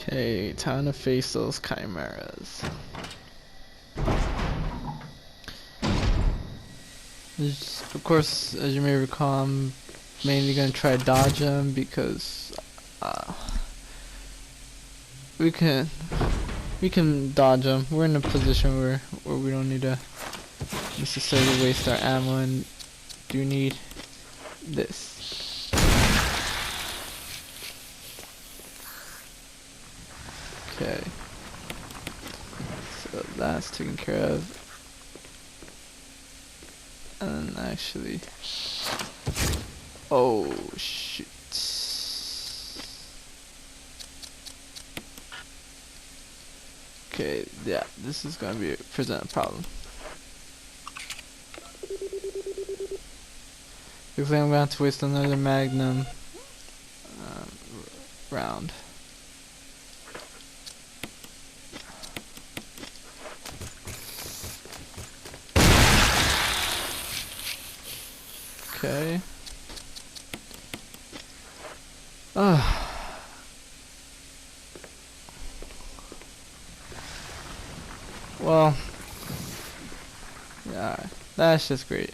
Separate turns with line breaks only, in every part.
Okay, time to face those chimeras. Of course, as you may recall, I'm mainly gonna try to dodge them because we can dodge them. We're in a position where we don't need to necessarily waste our ammo and do need this. Okay, so that's taken care of. And actually, oh shoot. Okay, yeah, this is gonna present a problem. Looks like I'm gonna have to waste another Magnum round. Okay. Well, yeah, that's just great.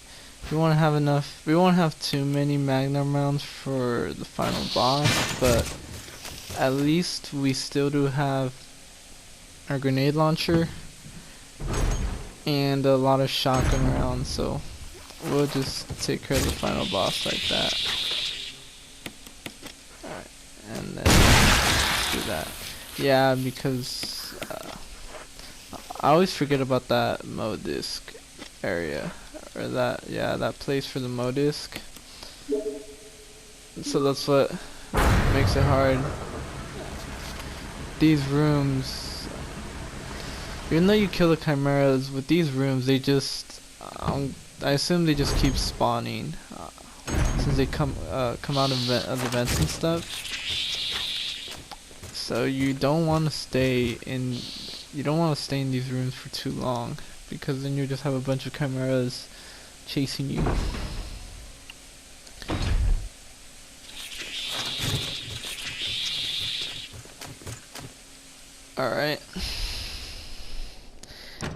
We won't have enough. We won't have too many Magnum rounds for the final boss, but at least we still do have our grenade launcher and a lot of shotgun rounds. So we'll just take care of the final boss like that. Alright, and then let's do that. Yeah, because I always forget about that Mo disc area, or that place for the Mo disc. So that's what makes it hard. These rooms, even though you kill the chimeras, with these rooms they just, I assume they just keep spawning, since they come out of the vents and stuff. So you don't want to stay in these rooms for too long, because then you just have a bunch of chimeras chasing you. Alright.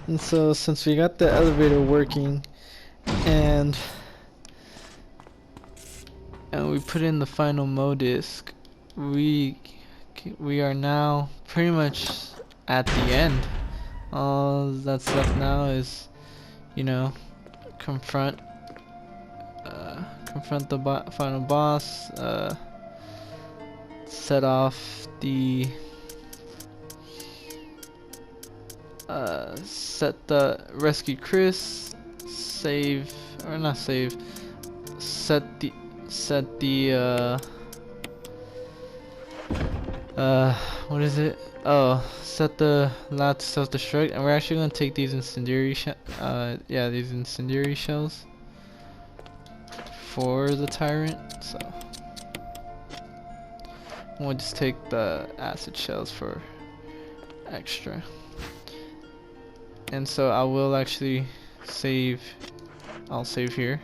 And so since we got the elevator working and we put in the final Mo disc, we are now pretty much at the end. All that's left now is, you know, confront the final boss, set off the rescue Chris, save, or not save, set the what is it? Oh, set the lab to self-destruct, and we're actually gonna take these incendiary these incendiary shells for the Tyrant. So we'll just take the acid shells for extra. And so I will actually save. I'll save here.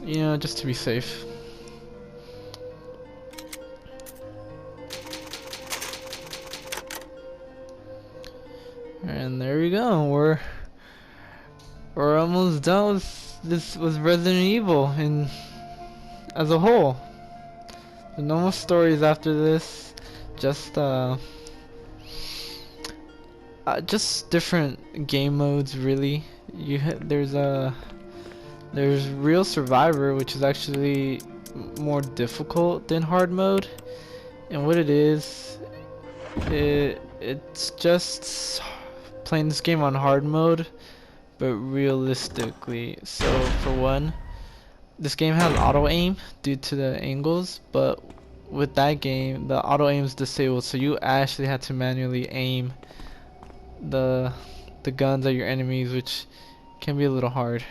You know, just to be safe. And there we go. We're almost done with Resident Evil as a whole. There's no more stories after this. Just different game modes, really. There's Real Survivor, which is actually more difficult than hard mode. And what it is, it's just playing this game on hard mode, but realistically. So for one, this game has auto aim due to the angles, but with that game the auto aim is disabled, so you actually had to manually aim the guns at your enemies, which can be a little hard.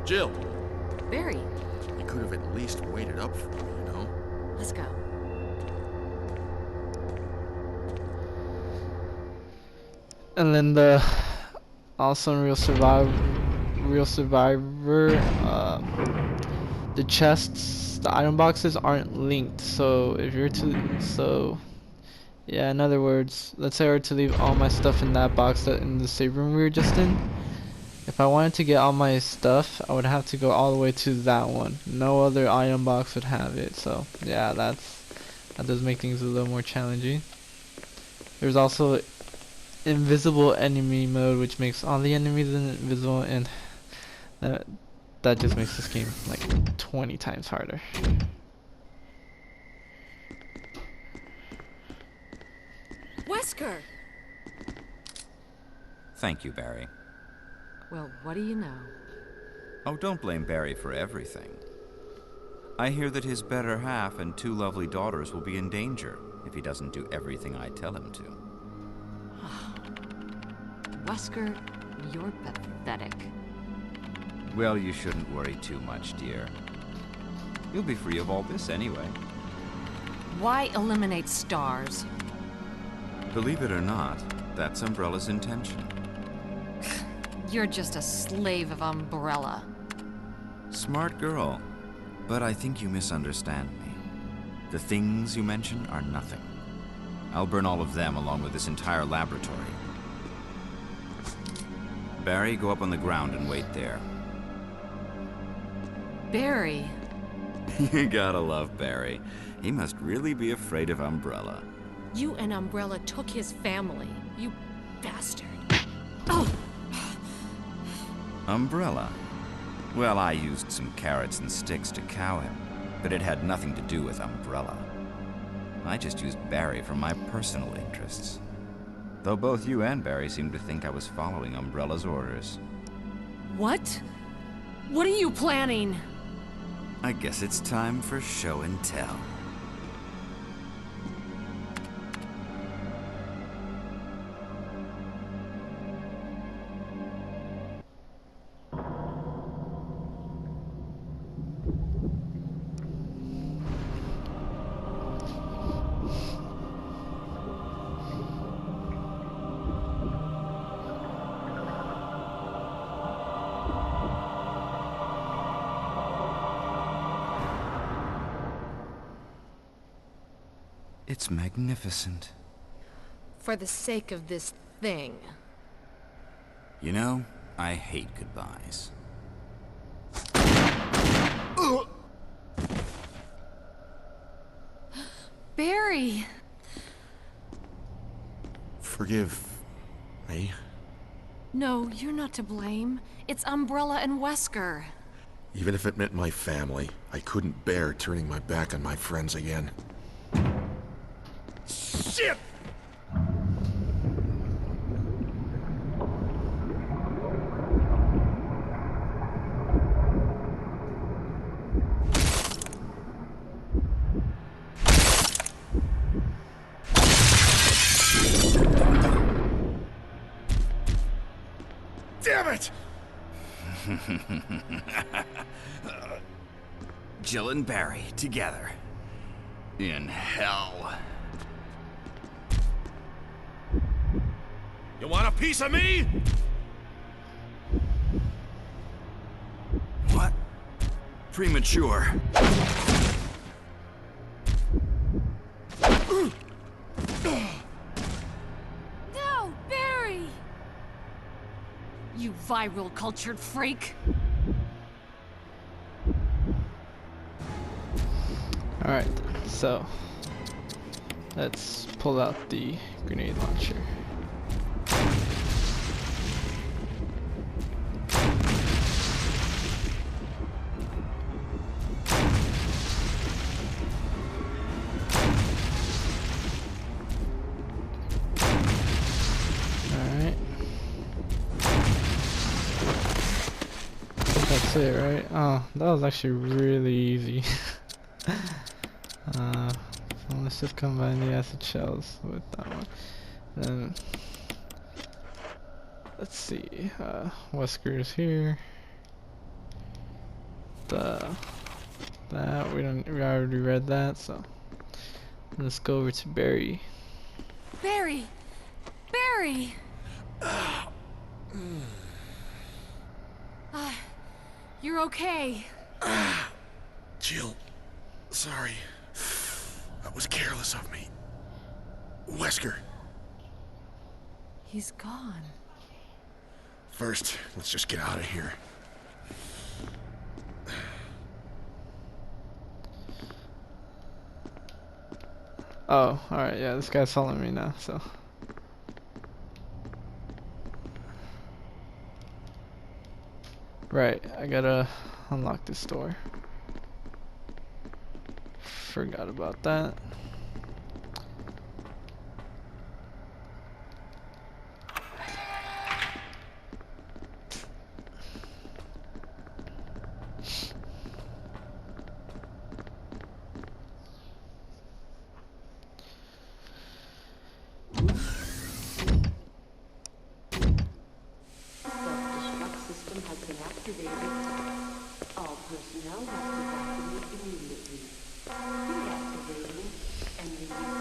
Jill!
Barry,
You could have at least waited up for me, you know?
let's go.
And then Also in Real Survivor, the chests, the item boxes aren't linked. So if you're to, yeah, in other words, let's say I were to leave all my stuff in that box that in the save room we were just in. If I wanted to get all my stuff, I would have to go all the way to that one. No other item box would have it. So yeah, that does make things a little more challenging. There's also invisible enemy mode, which makes all the enemies invisible, and that just makes this game like 20 times harder.
Wesker!
Thank you, Barry.
Well, what do you know?
Oh, don't blame Barry for everything. I hear that his better half and 2 lovely daughters will be in danger if he doesn't do everything I tell him to.
Wesker, you're pathetic.
Well, you shouldn't worry too much, dear. You'll be free of all this anyway.
Why eliminate stars?
Believe it or not, that's Umbrella's intention.
You're just a slave of Umbrella.
Smart girl. But I think you misunderstand me. The things you mention are nothing. I'll burn all of them along with this entire laboratory. Barry, go up on the ground and wait there.
Barry.
You gotta love Barry. He must really be afraid of Umbrella.
You and Umbrella took his family. You bastard. Oh!
Umbrella? Well, I used some carrots and sticks to cow him, but it had nothing to do with Umbrella. I just used Barry for my personal interests. Though both you and Barry seem to think I was following Umbrella's orders.
What? What are you planning?
I guess it's time for show and tell. It's magnificent.
For the sake of this thing.
You know, I hate goodbyes.
Barry!
Forgive me.
No, you're not to blame. It's Umbrella and Wesker.
Even if it meant my family, I couldn't bear turning my back on my friends again. Shit! Damn it!
Jill and Barry together. In hell.
You want a piece of me?
What? Premature.
No, Barry! You viral cultured freak!
Alright, so let's pull out the grenade launcher. Alright. That's it, right? Oh, that was actually really easy. So let's just combine the acid shells with that one. Then let's see. Wesker is here. That we already read that, so let's go over to Barry.
Barry! Barry! You're okay.
Jill, sorry. That was careless of me. Wesker.
He's gone.
First, let's just get out of here.
Oh, alright, yeah, this guy's following me now, so. Right, I gotta unlock this door. Forgot about that.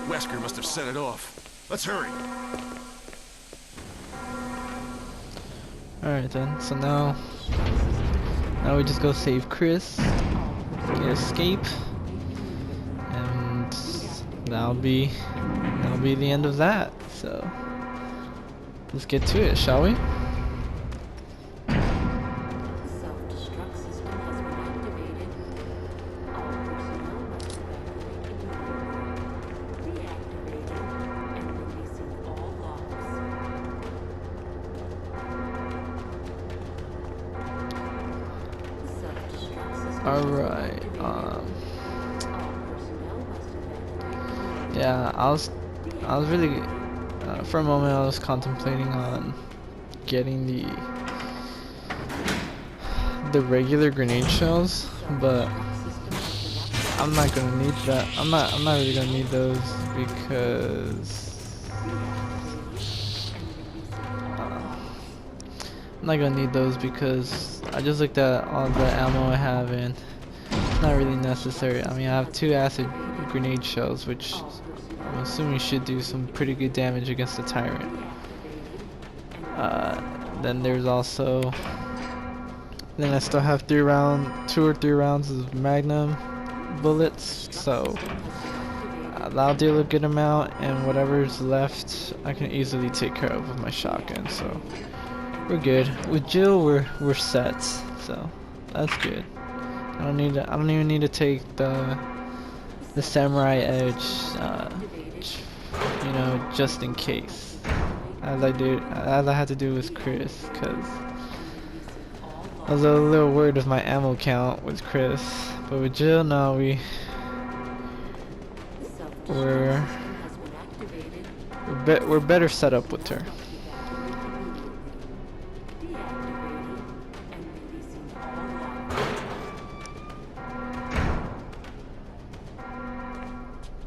Wesker must have set it off. Let's hurry.
Alright then, so now we just go save Chris, escape, and that'll be the end of that. So let's get to it, shall we? Alright, yeah, I was really, for a moment I was contemplating on getting the regular grenade shells, but I'm not gonna need that. I'm not really gonna need those because I just looked at all the ammo I have and it's not really necessary. I mean, I have 2 acid grenade shells, which I'm assuming should do some pretty good damage against the Tyrant. Then there's also, then I still have 2 or 3 rounds of Magnum bullets, so that'll deal a good amount, and whatever's left I can easily take care of with my shotgun. So we're good. With Jill, we're set, so that's good. I don't even need to take the samurai edge, you know, just in case, as I had to do with Chris, because I was a little worried with my ammo count with Chris, but with Jill, no, we're better set up with her.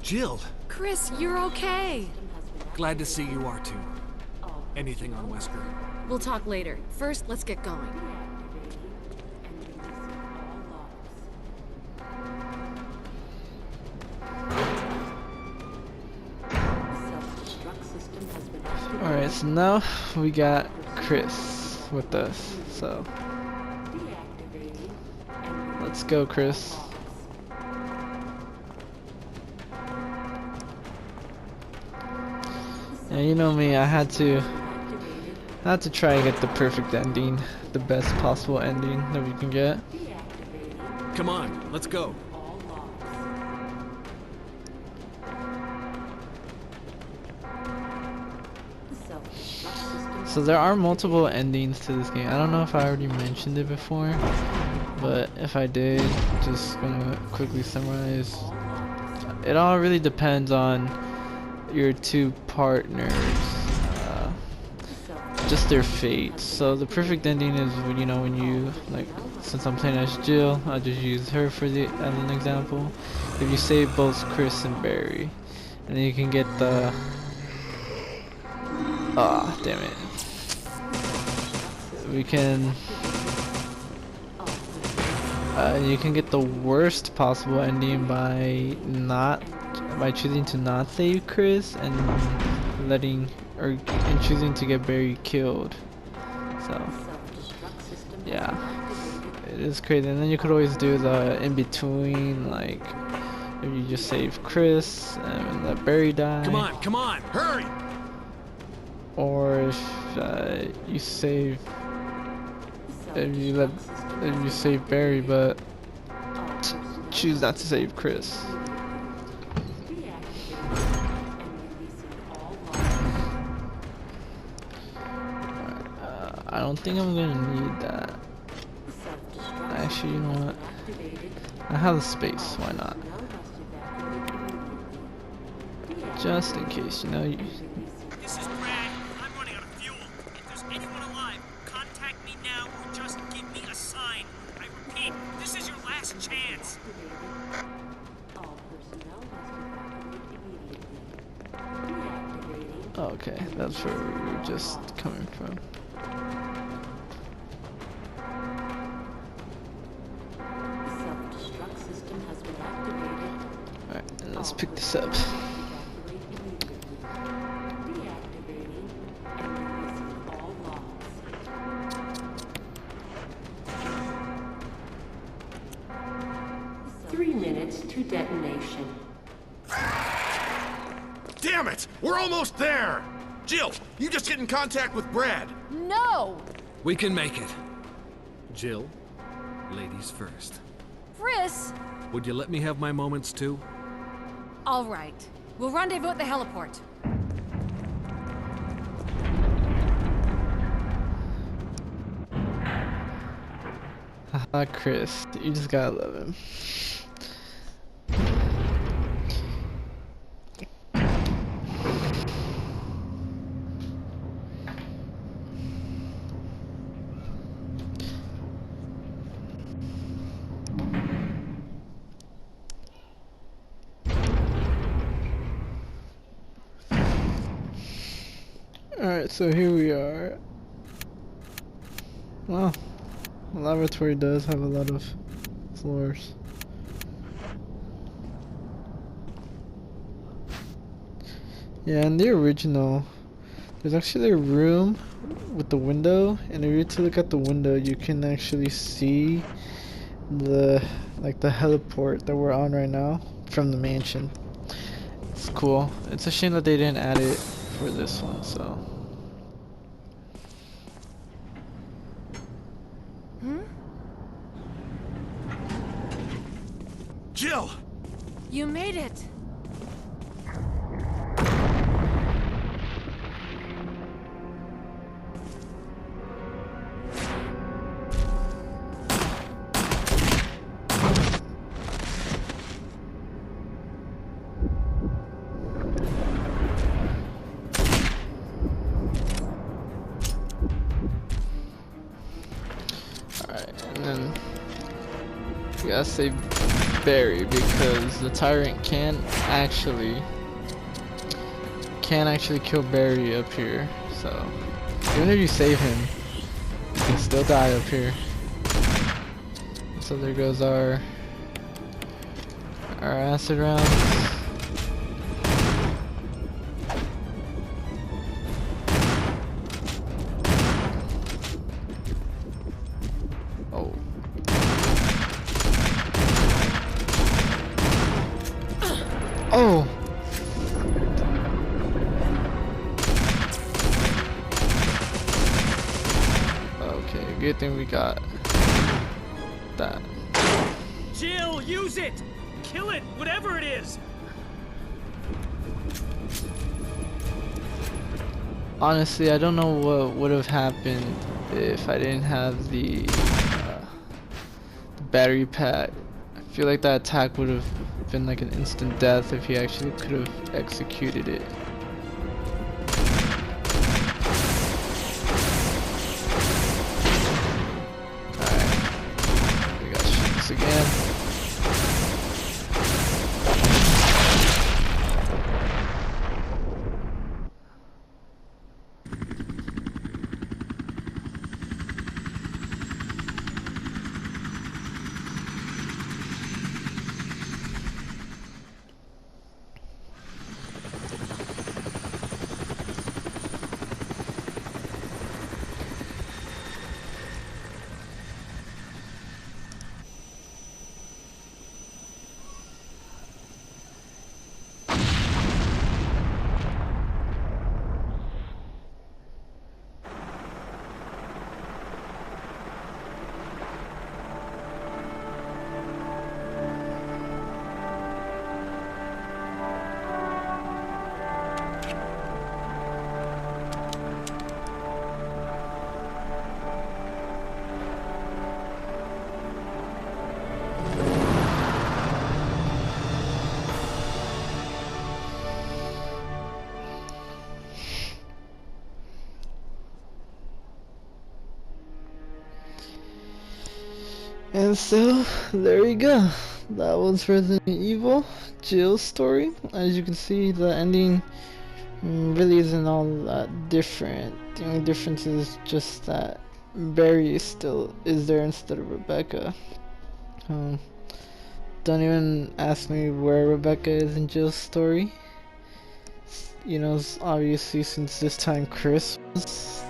Jill,
Chris, you're okay.
glad to see you are too. Anything on Wesker?
We'll talk later. First, let's get going.
Alright, so now we got Chris with us, so let's go, Chris. And you know me, I had to try and get the perfect ending, the best possible ending that we can get.
Come on, let's go.
So there are multiple endings to this game. I don't know if I already mentioned it before, but if I did, just gonna quickly summarize. It all really depends on your 2 partners, just their fate. So the perfect ending is when, you know, when you, like, since I'm playing as Jill, I'll just use her for as an example. If you save both Chris and Barry, and then you can get the, damn it. You can get the worst possible ending by choosing to not save Chris and choosing to get Barry killed. So yeah, it is crazy. And then you could always do the in between, like if you just save Chris and let Barry die.
Come on, hurry!
Or if you save, if you save Barry, but choose not to save Chris. I don't think I'm gonna need that. Actually, you know what? I have the space. Why not? Just in case, you know.
This is Brad. I'm running out of fuel. If there's anyone alive, contact me now or just give me a sign. I repeat, this is your last chance.
Okay, that's where we were just coming from. Alright, let's pick this up.
To detonation.
Damn it! We're almost there! Jill, you just get in contact with Brad.
No!
We can make it. Jill, ladies first.
Chris!
Would you let me have my moments too?
All right. We'll rendezvous at the heliport.
Haha, Chris, you just gotta love him. Alright, so here we are. Well, the laboratory does have a lot of floors. Yeah, in the original, there's actually a room with the window, and if you were to look at the window, you can actually see the heliport that we're on right now from the mansion. It's cool. It's a shame that they didn't add it for this one, so.
Jill!
You made it!
Alright, and then we gotta save Barry because the Tyrant can actually kill Barry up here. So even if you save him, you can still die up here. So there goes our acid rounds. Oh. Oh! Okay, good thing we got that.
Jill, use it! Kill it, whatever it is!
Honestly, I don't know what would have happened if I didn't have the battery pack. I feel like that attack would have been like an instant death if he actually could have executed it. Alright, we gotta shoot this again. And so, there you go. That was Resident Evil, Jill's story. As you can see, the ending really isn't all that different. The only difference is just that Barry still is there instead of Rebecca. Um, don't even ask me where Rebecca is in Jill's story. You know, obviously since this time Chris was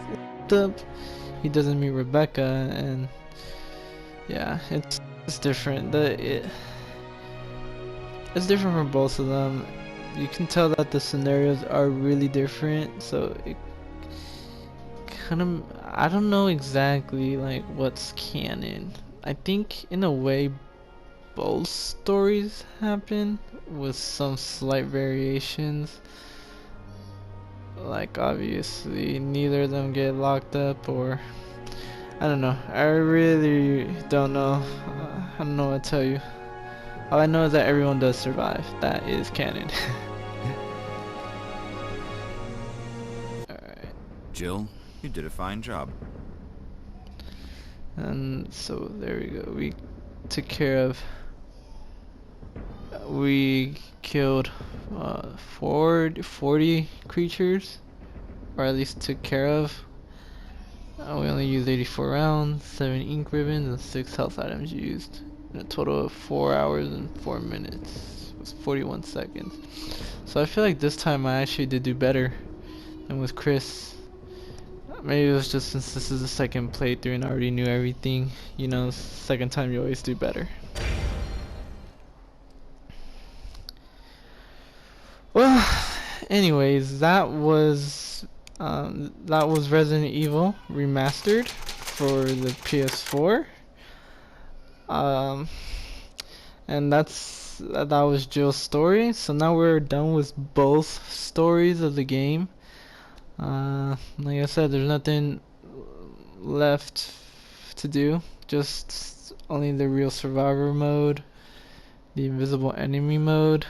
up, he doesn't meet Rebecca, and yeah, it's different. It's different for both of them. You can tell that the scenarios are really different, so it kind of, I don't know exactly like what's canon. I think in a way both stories happen with some slight variations. Like obviously neither of them get locked up, or I don't know. I really don't know. I don't know what to tell you. All I know is that everyone does survive. That is canon. Alright.
Jill, you did a fine job.
And so there we go. We took care of. We killed 40 creatures, or at least took care of. We only used 84 rounds, 7 ink ribbons, and 6 health items used. In a total of 4 hours and 4 minutes. It was 41 seconds. So I feel like this time I actually did do better than with Chris. Maybe it was just since this is the second playthrough and I already knew everything. You know, second time you always do better. Well, anyways, that was Resident Evil Remastered for the PS4. And that was Jill's story. So now we're done with both stories of the game. Like I said, there's nothing left to do. Just only the real survivor mode, the invisible enemy mode.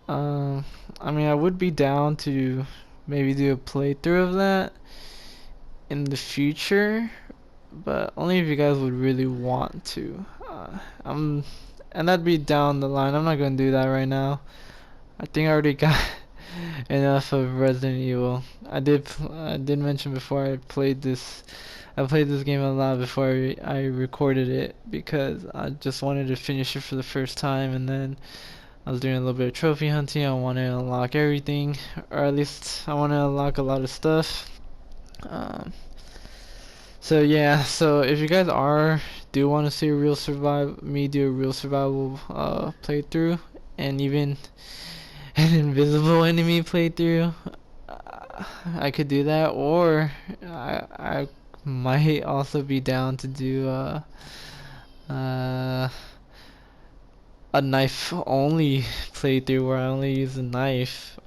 I mean, I would be down to maybe do a playthrough of that in the future, but only if you guys would really want to. And that'd be down the line. I'm not gonna do that right now. I think I already got enough of Resident Evil. I did mention before I played this game a lot before I recorded it, because I just wanted to finish it for the first time, and then I was doing a little bit of trophy hunting. I want to unlock everything, or at least I want to unlock a lot of stuff. So yeah, so if you guys do want to see do a real survival playthrough, and even an invisible enemy playthrough, I could do that, or I might also be down to do a knife only playthrough where I only use a knife.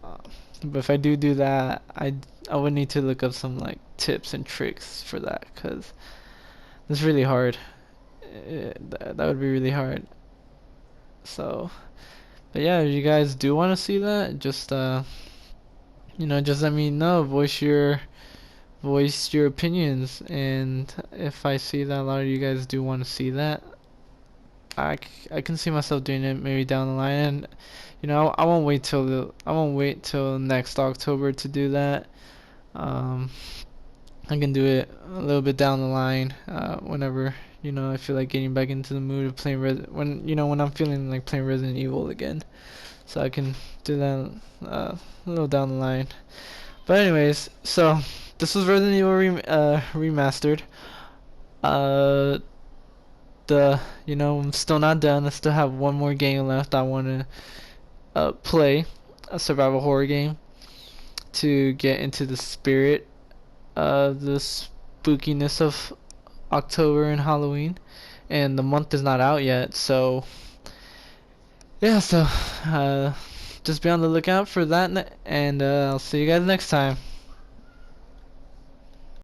But if I do that, I would need to look up some like tips and tricks for that, because it's really hard. That would be really hard. So, but yeah, if you guys do want to see that, just just let me know. Voice your opinions, and if I see that a lot of you guys do want to see that, I can see myself doing it maybe down the line. And I won't wait till next October to do that. I can do it a little bit down the line, whenever I feel like getting back into the mood of playing when I'm feeling like playing Resident Evil again. So I can do that a little down the line. But anyways, so this was Resident Evil Remastered. I'm still not done. I still have one more game left. I want to play a survival horror game to get into the spirit of the spookiness of October and Halloween, and the month is not out yet, so yeah, so just be on the lookout for that, and I'll see you guys next time.